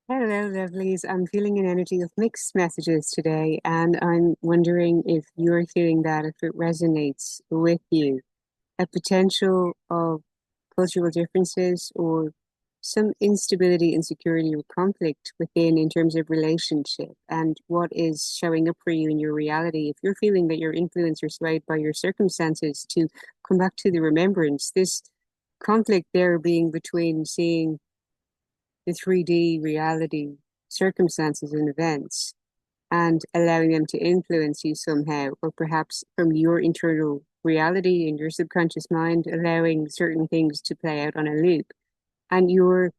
Hello, lovelies. I'm feeling an energy of mixed messages today, and I'm wondering if you're feeling that, if it resonates with you. A potential of cultural differences or some instability, insecurity, or conflict within in terms of relationship and what is showing up for you in your reality. If you're feeling that you're influenced or swayed by your circumstances, to come back to the remembrance, this conflict there being between seeing the 3D reality, circumstances and events, and allowing them to influence you somehow, or perhaps from your internal reality and your subconscious mind, allowing certain things to play out on a loop. And you're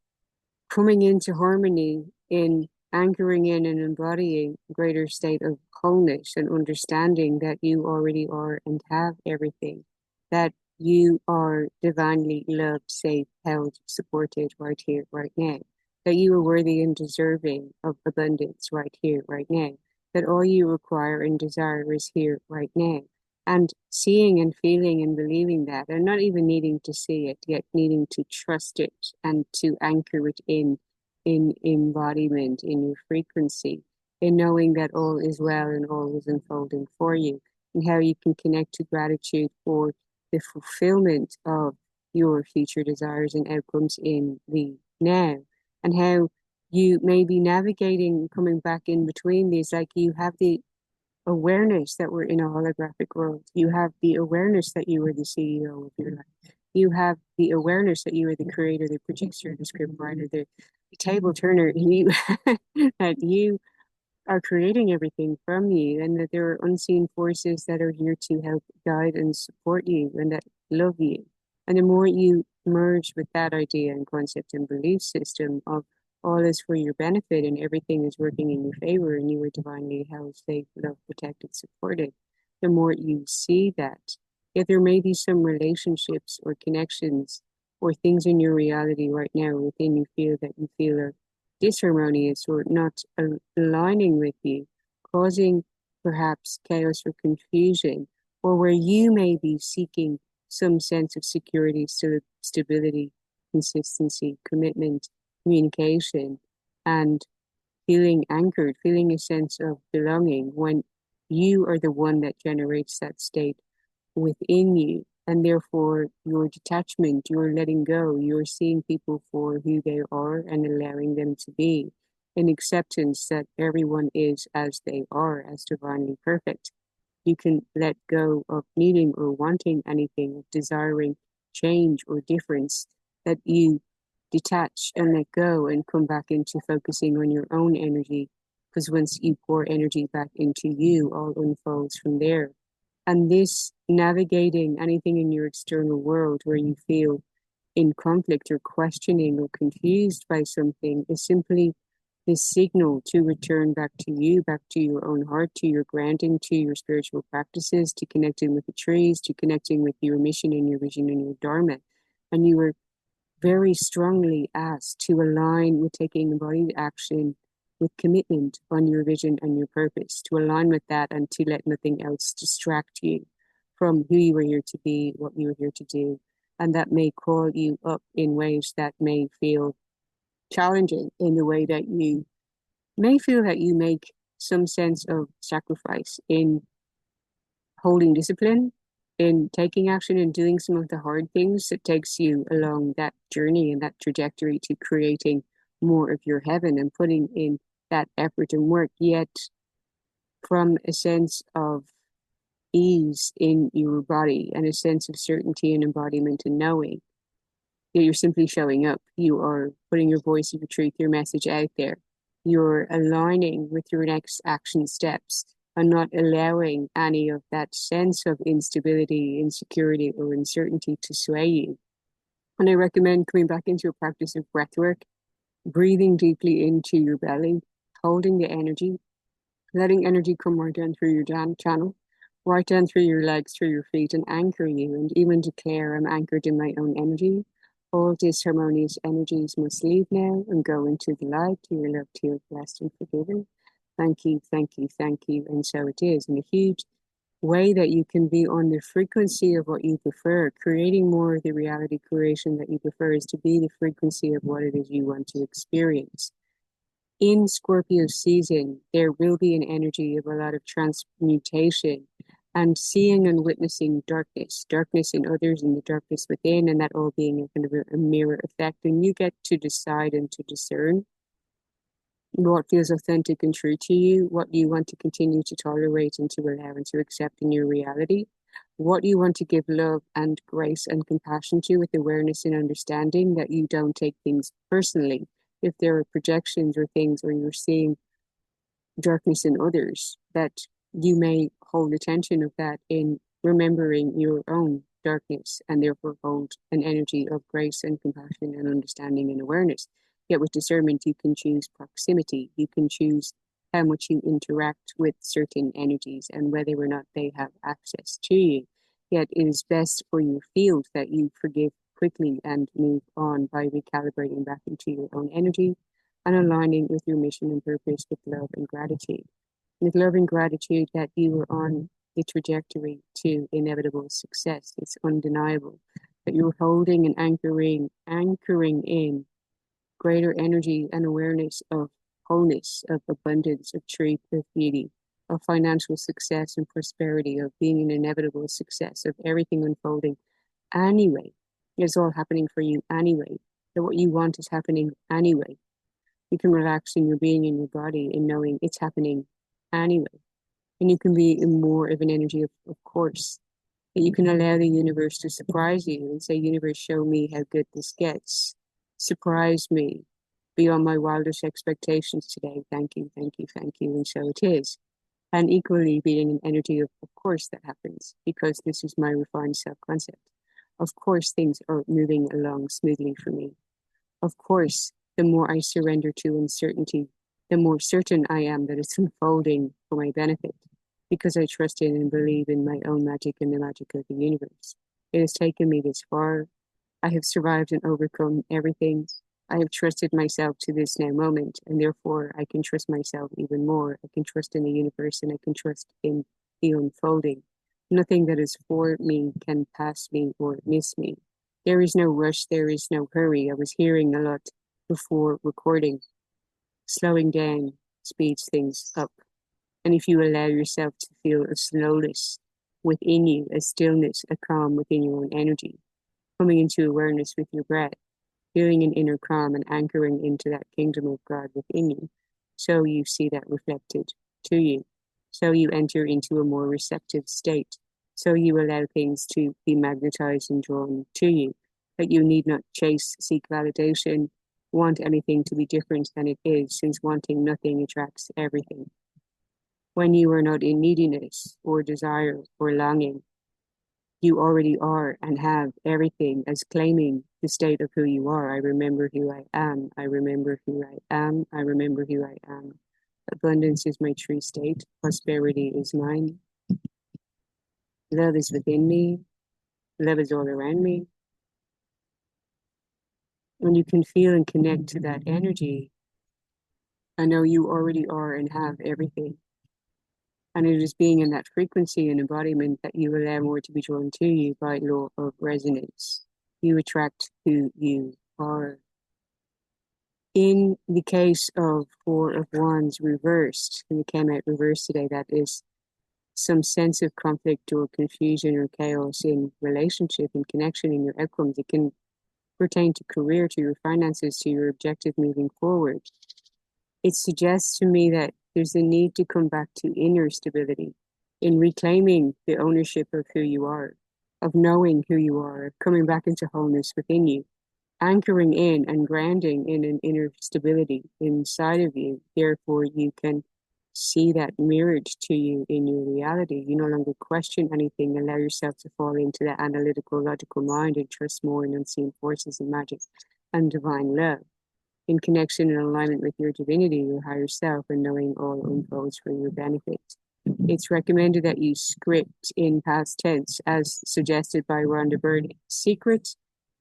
coming into harmony in anchoring in and embodying a greater state of wholeness and understanding that you already are and have everything, that you are divinely loved, safe, held, supported right here, right now, that you are worthy and deserving of abundance right here, right now, that all you require and desire is here, right now. And seeing and feeling and believing that, and not even needing to see it, yet needing to trust it and to anchor it in embodiment, in your frequency, in knowing that all is well and all is unfolding for you, and how you can connect to gratitude for the fulfillment of your future desires and outcomes in the now, and how you may be navigating coming back in between these, like you have the awareness that we're in a holographic world. You have the awareness that you are the CEO of your life. You have the awareness that you are the creator, the producer, the script writer, the table turner, you that you are creating everything from you, and that there are unseen forces that are here to help guide and support you and that love you. And the more you merge with that idea and concept and belief system of all is for your benefit and everything is working in your favor and you are divinely held, safe, loved, protected, supported, the more you see that. Yet there may be some relationships or connections or things in your reality right now within you feel are disharmonious or not aligning with you, causing perhaps chaos or confusion, or where you may be seeking some sense of security, stability, consistency, commitment, communication, and feeling anchored, feeling a sense of belonging when you are the one that generates that state within you. And therefore, your detachment, your letting go, you're seeing people for who they are and allowing them to be in acceptance that everyone is as they are, as divinely perfect. You can let go of needing or wanting anything, of desiring change or difference, that you detach and let go and come back into focusing on your own energy. Because once you pour energy back into you, all unfolds from there. And this navigating anything in your external world where you feel in conflict or questioning or confused by something is simply this signal to return back to you, back to your own heart, to your grounding, to your spiritual practices, to connecting with the trees, to connecting with your mission and your vision and your dharma. And you were very strongly asked to align with taking embodied action with commitment on your vision and your purpose, to align with that and to let nothing else distract you from who you were here to be, what you were here to do. And that may call you up in ways that may feel challenging, in the way that you may feel that you make some sense of sacrifice in holding discipline, in taking action and doing some of the hard things that takes you along that journey and that trajectory to creating more of your heaven and putting in that effort and work, yet from a sense of ease in your body and a sense of certainty and embodiment and knowing that you're simply showing up. You are putting your voice, your truth, your message out there. You're aligning with your next action steps and not allowing any of that sense of instability, insecurity, or uncertainty to sway you. And I recommend coming back into a practice of breath work, breathing deeply into your belly, holding the energy, letting energy come right down through your channel, right down through your legs, through your feet, and anchor you, and even declare, I'm anchored in my own energy. All disharmonious energies must leave now and go into the light. You are loved, healed, blessed, and forgiven. Thank you, thank you, thank you. And so it is. In a huge way that you can be on the frequency of what you prefer, creating more of the reality creation that you prefer is to be the frequency of what it is you want to experience. in Scorpio season, there will be an energy of a lot of transmutation and seeing and witnessing darkness, darkness in others and the darkness within, and that all being a kind of a mirror effect. And you get to decide and to discern what feels authentic and true to you, what you want to continue to tolerate and to allow and to accept in your reality, what you want to give love and grace and compassion to with awareness and understanding that you don't take things personally. If there are projections or things, or you're seeing darkness in others, that you may hold attention of that in remembering your own darkness and therefore hold an energy of grace and compassion and understanding and awareness. Yet with discernment, you can choose proximity. You can choose how much you interact with certain energies and whether or not they have access to you. Yet it is best for your field that you forgive quickly and move on by recalibrating back into your own energy and aligning with your mission and purpose with love and gratitude. With love and gratitude that you are on the trajectory to inevitable success. It's undeniable that you're holding and anchoring in greater energy and awareness of wholeness, of abundance, of truth, of beauty, of financial success and prosperity, of being an inevitable success, of everything unfolding anyway. It's all happening for you anyway. That what you want is happening anyway. You can relax in your being, in your body, in knowing it's happening anyway. And you can be in more of an energy of course. That you can allow the universe to surprise you and say, universe, show me how good this gets. Surprise me beyond my wildest expectations today. Thank you, thank you, thank you. And so it is. And equally being an energy of course that happens, because this is my refined self-concept. Of course, things are moving along smoothly for me. Of course, the more I surrender to uncertainty, the more certain I am that it's unfolding for my benefit, because I trust in and believe in my own magic and the magic of the universe. It has taken me this far. I have survived and overcome everything. I have trusted myself to this now moment, and therefore I can trust myself even more. I can trust in the universe and I can trust in the unfolding. Nothing that is for me can pass me or miss me. There is no rush, there is no hurry. I was hearing a lot before recording. Slowing down speeds things up. And if you allow yourself to feel a slowness within you, a stillness, a calm within your own energy, coming into awareness with your breath, feeling an inner calm and anchoring into that kingdom of God within you, so you see that reflected to you. So you enter into a more receptive state. So you allow things to be magnetized and drawn to you. That you need not chase, seek validation, want anything to be different than it is, since wanting nothing attracts everything. When you are not in neediness or desire or longing, you already are and have everything as claiming the state of who you are. I remember who I am. I remember who I am. I remember who I am. Abundance is my true state. Prosperity is mine. Love is within me. Love is all around me. When you can feel and connect to that energy, I know you already are and have everything. And it is being in that frequency and embodiment that you allow more to be drawn to you by law of resonance. You attract who you are. In the case of Four of Wands reversed, and it came out reversed today, that is some sense of conflict or confusion or chaos in relationship and connection in your outcomes. It can pertain to career, to your finances, to your objective moving forward. It suggests to me that there's a need to come back to inner stability in reclaiming the ownership of who you are, of knowing who you are, of coming back into wholeness within you, anchoring in and grounding in an inner stability inside of you. Therefore, you can see that mirrored to you in your reality. You no longer question anything, allow yourself to fall into that analytical, logical mind and trust more in unseen forces and magic and divine love, in connection and alignment with your divinity, your higher self, and knowing all unfolds for your benefit. It's recommended that you script in past tense, as suggested by Rhonda Byrne. Secret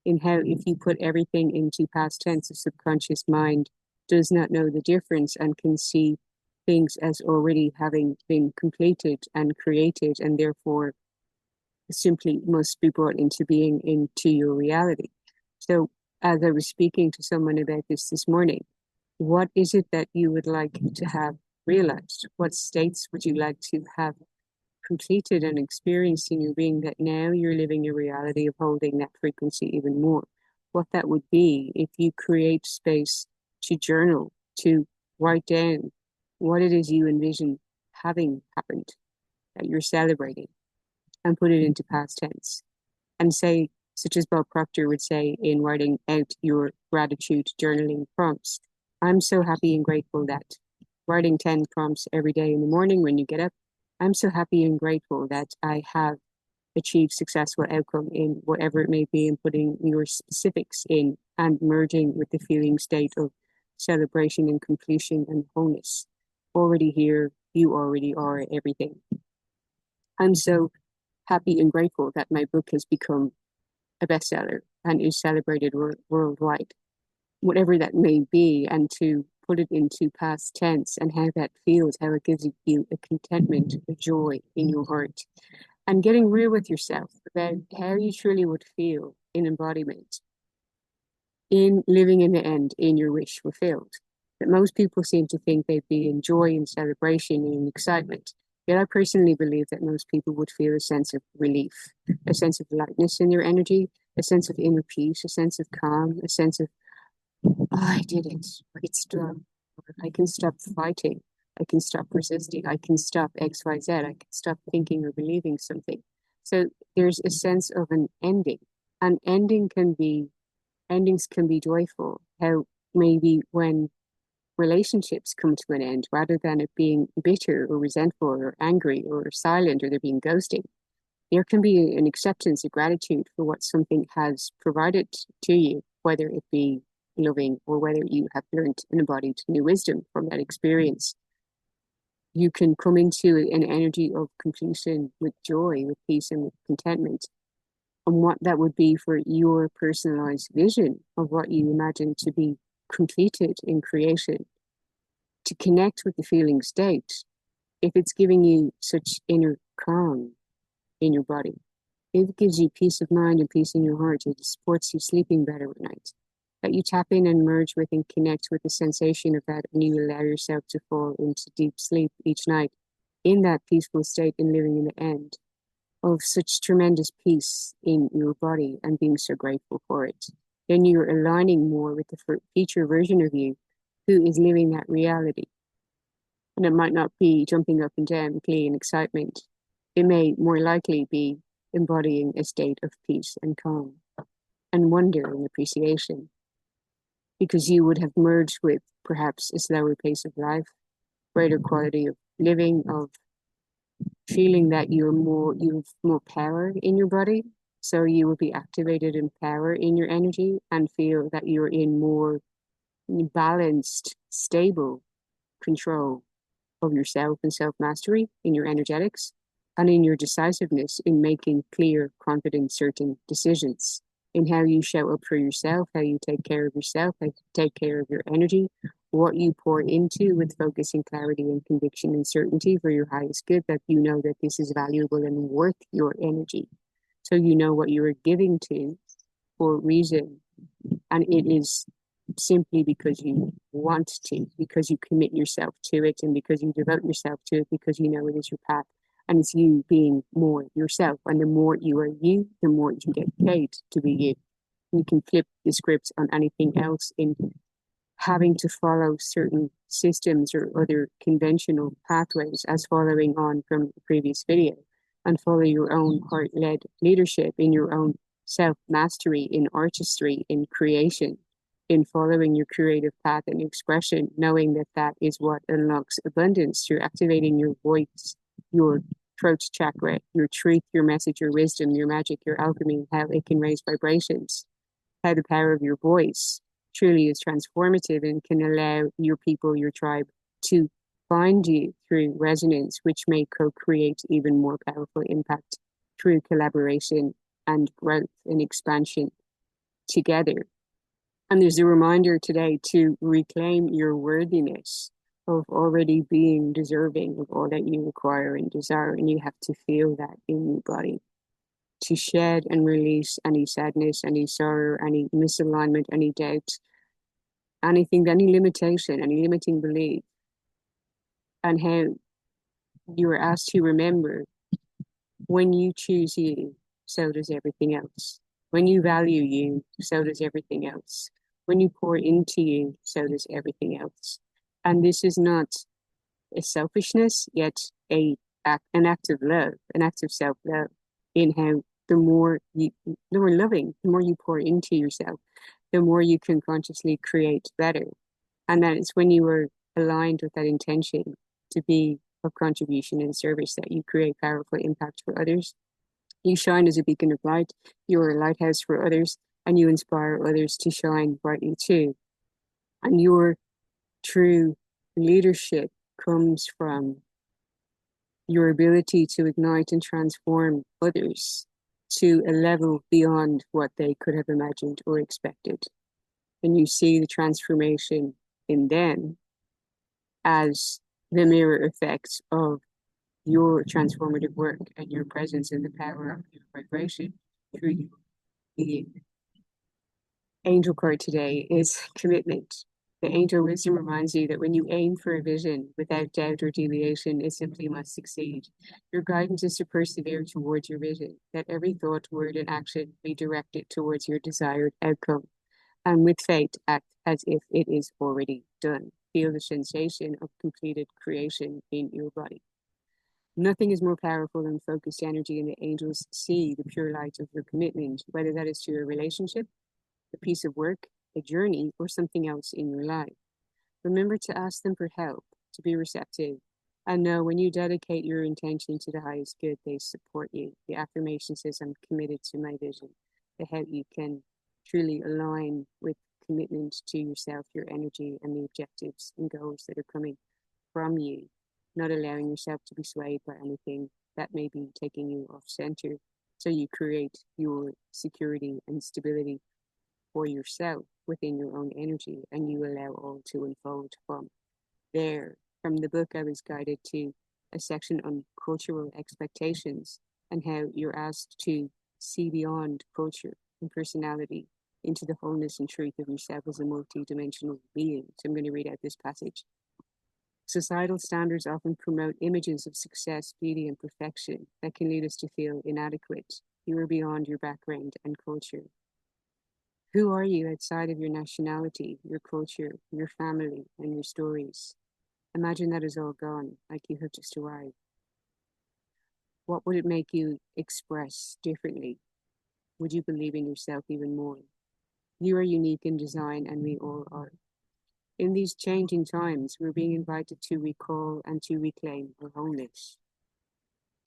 in how, if you put everything into past tense, the subconscious mind does not know the difference and can see things as already having been completed and created, and therefore simply must be brought into being into your reality. So as I was speaking to someone about this morning, What is it that you would like to have realized? What states would you like to have completed and experienced in your being that now you're living a reality of holding that frequency even more? What that would be if you create space to journal, to write down what it is you envision having happened that you're celebrating and put it into past tense and say, such as Bob Proctor would say in writing out your gratitude journaling prompts, I'm so happy and grateful that writing 10 prompts every day in the morning when you get up, I'm so happy and grateful that I have achieved successful outcome in whatever it may be, and putting your specifics in and merging with the feeling state of celebration and completion and wholeness. Already here, you already are everything. I'm so happy and grateful that my book has become a bestseller and is celebrated worldwide, whatever that may be, and to put it into past tense and how that feels, how it gives you a contentment, a joy in your heart, and getting real with yourself about how you truly would feel in embodiment, in living in the end, in your wish fulfilled. That most people seem to think they'd be in joy and celebration and excitement. Yet I personally believe that most people would feel a sense of relief, a sense of lightness in their energy, a sense of inner peace, a sense of calm, a sense of, oh, I did it, it's done. I can stop fighting. I can stop resisting. I can stop XYZ. I can stop thinking or believing something. So there's a sense of an ending. And endings can be joyful. How maybe when relationships come to an end, rather than it being bitter or resentful or angry or silent or there being ghosting, there can be an acceptance, a gratitude for what something has provided to you, whether it be loving or whether you have learned and embodied new wisdom from that experience. You can come into an energy of completion with joy, with peace, and with contentment. And what that would be for your personalized vision of what you imagine to be completed in creation, to connect with the feeling state, if it's giving you such inner calm in your body, if it gives you peace of mind and peace in your heart, it supports you sleeping better at night, that you tap in and merge with and connect with the sensation of that, and you allow yourself to fall into deep sleep each night in that peaceful state and living in the end of such tremendous peace in your body and being so grateful for it. Then you're aligning more with the future version of you who is living that reality. And it might not be jumping up and down with glee and excitement. It may more likely be embodying a state of peace and calm and wonder and appreciation, because you would have merged with perhaps a slower pace of life, greater quality of living, of feeling that you have more power in your body. So you will be activated in power in your energy and feel that you're in more balanced, stable control of yourself and self-mastery in your energetics and in your decisiveness in making clear, confident, certain decisions in how you show up for yourself, how you take care of yourself, how you take care of your energy, what you pour into with focus and clarity and conviction and certainty for your highest good, that you know that this is valuable and worth your energy. So you know what you are giving to for a reason. And it is simply because you want to, because you commit yourself to it, and because you devote yourself to it, because you know it is your path. And it's you being more yourself. And the more you are you, the more you get paid to be you. You can flip the script on anything else in having to follow certain systems or other conventional pathways, as following on from the previous video, and follow your own heart-led leadership in your own self-mastery, in artistry, in creation, in following your creative path and expression, knowing that that is what unlocks abundance through activating your voice, your throat chakra, your truth, your message, your wisdom, your magic, your alchemy, how it can raise vibrations, how the power of your voice truly is transformative and can allow your people, your tribe, to find you through resonance, which may co-create even more powerful impact through collaboration and growth and expansion together. And there's a reminder today to reclaim your worthiness of already being deserving of all that you require and desire. And you have to feel that in your body, to shed and release any sadness, any sorrow, any misalignment, any doubt, anything, any limitation, any limiting belief, and how you are asked to remember when you choose you, so does everything else. When you value you, so does everything else. When you pour into you, so does everything else. And this is not a selfishness, yet an act of love, an act of self-love, in how the more loving, the more you pour into yourself, the more you can consciously create better. And that it's when you are aligned with that intention to be of contribution and service that you create powerful impact for others. You shine as a beacon of light, you're a lighthouse for others, and you inspire others to shine brightly too. And your true leadership comes from your ability to ignite and transform others to a level beyond what they could have imagined or expected. And you see the transformation in them as the mirror effect of your transformative work and your presence and the power of your vibration through you. The angel card today is commitment. The angel wisdom reminds you that when you aim for a vision without doubt or deviation, it simply must succeed. Your guidance is to persevere towards your vision, that every thought, word, and action be directed towards your desired outcome. And with faith, act as if it is already done. Feel the sensation of completed creation in your body. Nothing is more powerful than focused energy, and the angels see the pure light of your commitment, whether that is to your relationship, a piece of work, a journey, or something else in your life. Remember to ask them for help, to be receptive, and know when you dedicate your intention to the highest good, they support you. The affirmation says, I'm committed to my vision. The how you can truly align with commitment to yourself, your energy, and the objectives and goals that are coming from you, not allowing yourself to be swayed by anything that may be taking you off center. So you create your security and stability for yourself within your own energy, and you allow all to unfold from there. From the book, I was guided to a section on cultural expectations and how you're asked to see beyond culture and personality into the wholeness and truth of yourself as a multi-dimensional being. So I'm going to read out this passage. Societal standards often promote images of success, beauty, and perfection that can lead us to feel inadequate. You are beyond your background and culture. Who are you outside of your nationality, your culture, your family, and your stories? Imagine that is all gone, like you have just arrived. What would it make you express differently? Would you believe in yourself even more? You are unique in design, and we all are. In these changing times, we're being invited to recall and to reclaim our wholeness,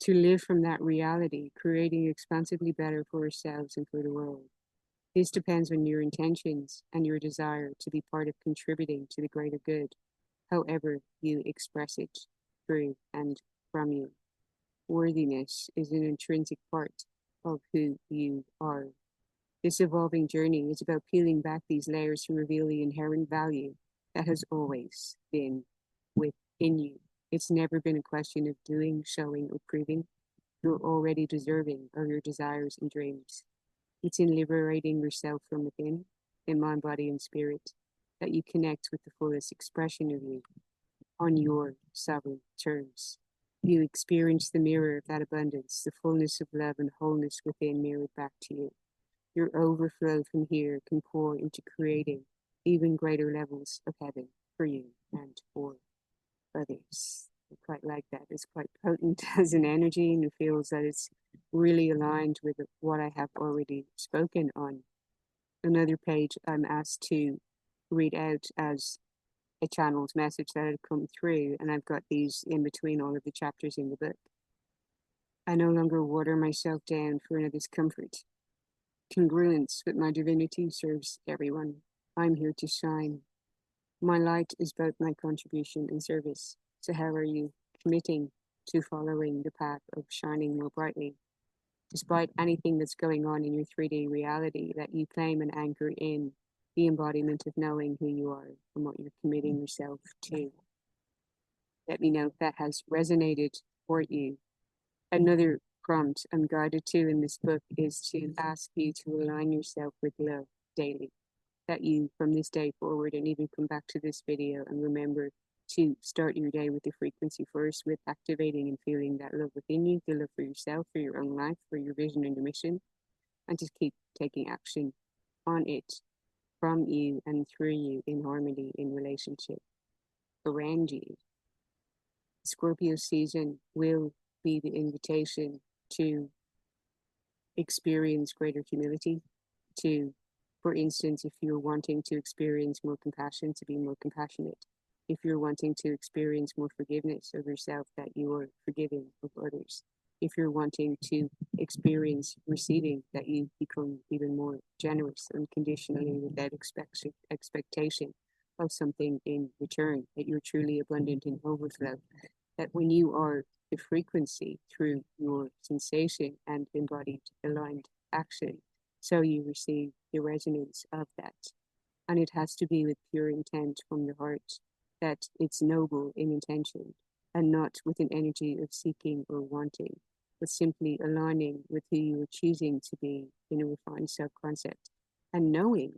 to live from that reality, creating expansively better for ourselves and for the world. This depends on your intentions and your desire to be part of contributing to the greater good, however you express it through and from you. Worthiness is an intrinsic part of who you are. This evolving journey is about peeling back these layers to reveal the inherent value that has always been within you. It's never been a question of doing, showing, or proving. You're already deserving of your desires and dreams. It's in liberating yourself from within, in mind, body, and spirit, that you connect with the fullest expression of you on your sovereign terms. You experience the mirror of that abundance, the fullness of love and wholeness within mirrored back to you. Your overflow from here can pour into creating even greater levels of heaven for you and for others. I quite like that. It's quite potent as an energy, and it feels that it's really aligned with what I have already spoken on. Another page I'm asked to read out as a channeled message that had come through, and I've got these in between all of the chapters in the book. I no longer water myself down for another's comfort. Congruence with my divinity serves everyone. I'm here to shine. My light is both my contribution and service. So how are you committing to following the path of shining more brightly? Despite anything that's going on in your 3D reality, that you claim and anchor in the embodiment of knowing who you are and what you're committing yourself to. Let me know if that has resonated for you. Another prompt I'm guided to in this book is to ask you to align yourself with love daily. that you, from this day forward, and even come back to this video and remember to start your day with the frequency first, with activating and feeling that love within you, the love for yourself, for your own life, for your vision and your mission, and just keep taking action on it from you and through you in harmony, in relationship around you. Scorpio season will be the invitation to experience greater humility, to, for instance, if you're wanting to experience more compassion, to be more compassionate. If you're wanting to experience more forgiveness of yourself, that you are forgiving of others. If you're wanting to experience receiving, that you become even more generous unconditionally without expectation of something in return, that you're truly abundant in overflow, that when you are the frequency through your sensation and embodied aligned action, so you receive the resonance of that. And it has to be with pure intent from the heart, that it's noble in intention and not with an energy of seeking or wanting, but simply aligning with who you are choosing to be in a refined self-concept, and knowing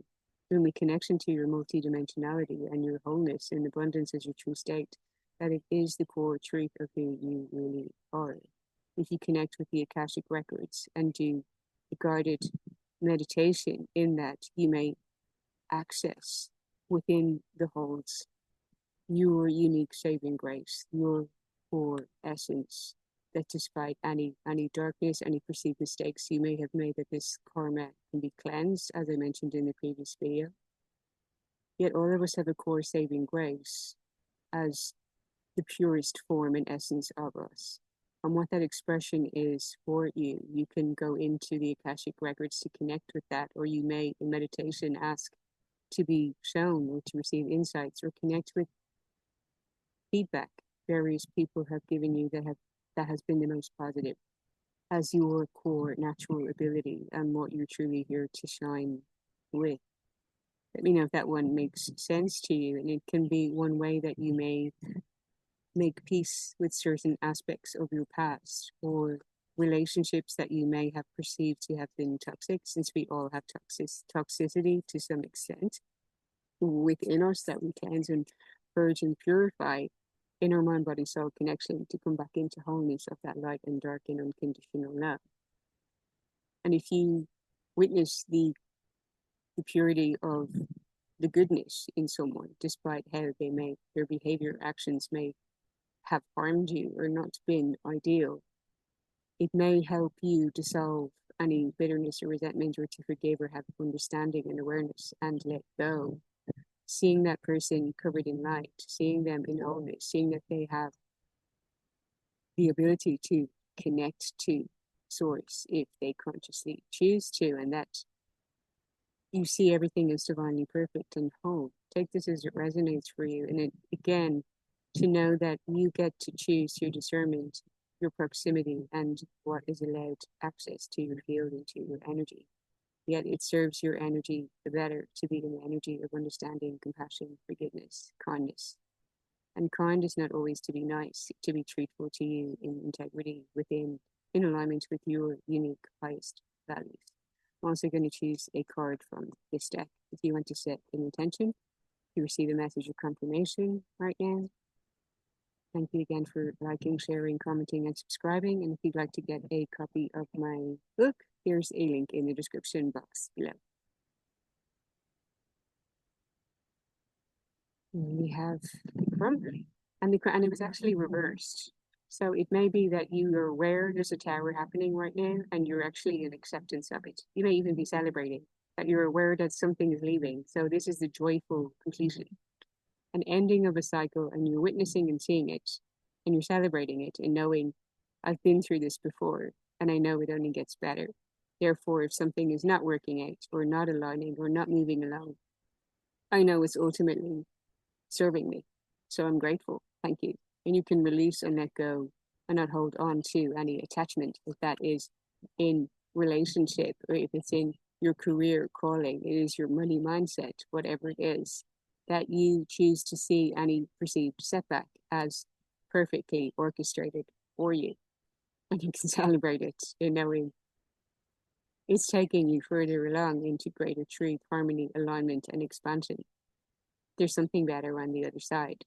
through the connection to your multidimensionality and your wholeness and abundance as your true state, that it is the core truth of who you really are. If you connect with the Akashic records and do a guided meditation in that, you may access within the holds your unique saving grace, your core essence, that despite any darkness, any perceived mistakes you may have made, that this karma can be cleansed, as I mentioned in the previous video. Yet all of us have a core saving grace as the purest form and essence of us. And what that expression is for you, you can go into the Akashic records to connect with that, or you may in meditation ask to be shown or to receive insights, or connect with feedback various people have given you that has been the most positive as your core natural ability and what you're truly here to shine with. Let me know if that one makes sense to you, and it can be one way that you may make peace with certain aspects of your past, or relationships that you may have perceived to have been toxic, since we all have toxicity to some extent within us, that we cleanse and purge and purify in our mind, body, soul connection to come back into wholeness of that light and dark and unconditional love. And if you witness the purity of the goodness in someone, despite how their behavior, actions may have harmed you or not been ideal, it may help you dissolve any bitterness or resentment, or to forgive or have understanding and awareness and let go. Seeing that person covered in light, seeing them in wholeness, seeing that they have the ability to connect to source if they consciously choose to, and that you see everything as divinely perfect and whole. Take this as it resonates for you. And it, again, to know that you get to choose your discernment, your proximity, and what is allowed access to your field and to your energy. Yet it serves your energy the better to be in the energy of understanding, compassion, forgiveness, kindness. And kind is not always to be nice, to be truthful to you in integrity, in alignment with your unique highest values. I'm also going to choose a card from this deck. If you want to set an intention, you receive a message of confirmation right now. Thank you again for liking, sharing, commenting, and subscribing. And if you'd like to get a copy of my book, here's a link in the description box below. And we have the crumb, and it was actually reversed. So it may be that you are aware there's a tower happening right now, and you're actually in acceptance of it. You may even be celebrating that you're aware that something is leaving. So this is the joyful completion, an ending of a cycle, and you're witnessing and seeing it, and you're celebrating it and knowing, I've been through this before, and I know it only gets better. Therefore, if something is not working out or not aligning or not moving along, I know it's ultimately serving me. So I'm grateful. Thank you. And you can release and let go and not hold on to any attachment, if that is in relationship, or if it's in your career calling, it is your money mindset, whatever it is, that you choose to see any perceived setback as perfectly orchestrated for you. And you can celebrate it in knowing It's taking you further along into greater truth, harmony, alignment, and expansion. There's something better on the other side.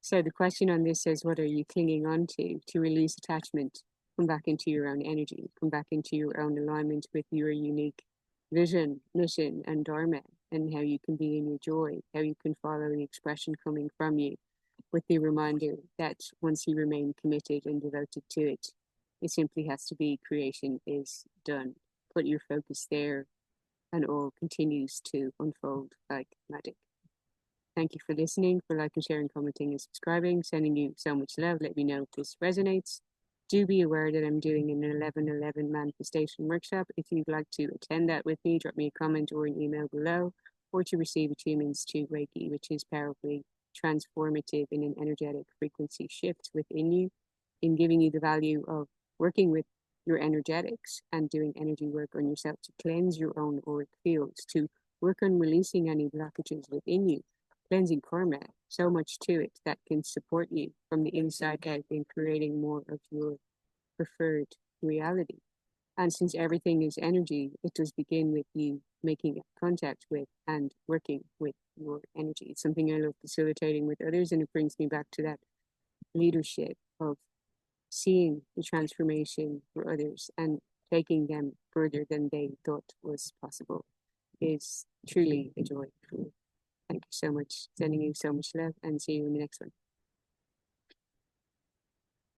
So the question on this says, what are you clinging on to release attachment, come back into your own energy, come back into your own alignment with your unique vision, mission, and dharma, and how you can be in your joy, how you can follow the expression coming from you, with the reminder that once you remain committed and devoted to it, it simply has to be creation is done. Put your focus there, and all continues to unfold like magic. Thank you for listening, for liking, sharing, commenting, and subscribing. Sending you so much love. Let me know if this resonates. Do be aware that I'm doing an 11/11 manifestation workshop. If you'd like to attend that with me, drop me a comment or an email below, or to receive attunements to Reiki, which is powerfully transformative in an energetic frequency shift within you, in giving you the value of working with your energetics and doing energy work on yourself to cleanse your own auric fields, to work on releasing any blockages within you, cleansing karma, so much to it that can support you from the inside out in creating more of your preferred reality. And since everything is energy, it does begin with you making contact with and working with your energy. It's something I love facilitating with others, and it brings me back to that leadership of seeing the transformation for others and taking them further than they thought was possible is truly a joy for me. Thank you so much. Sending you so much love, and see you in the next one.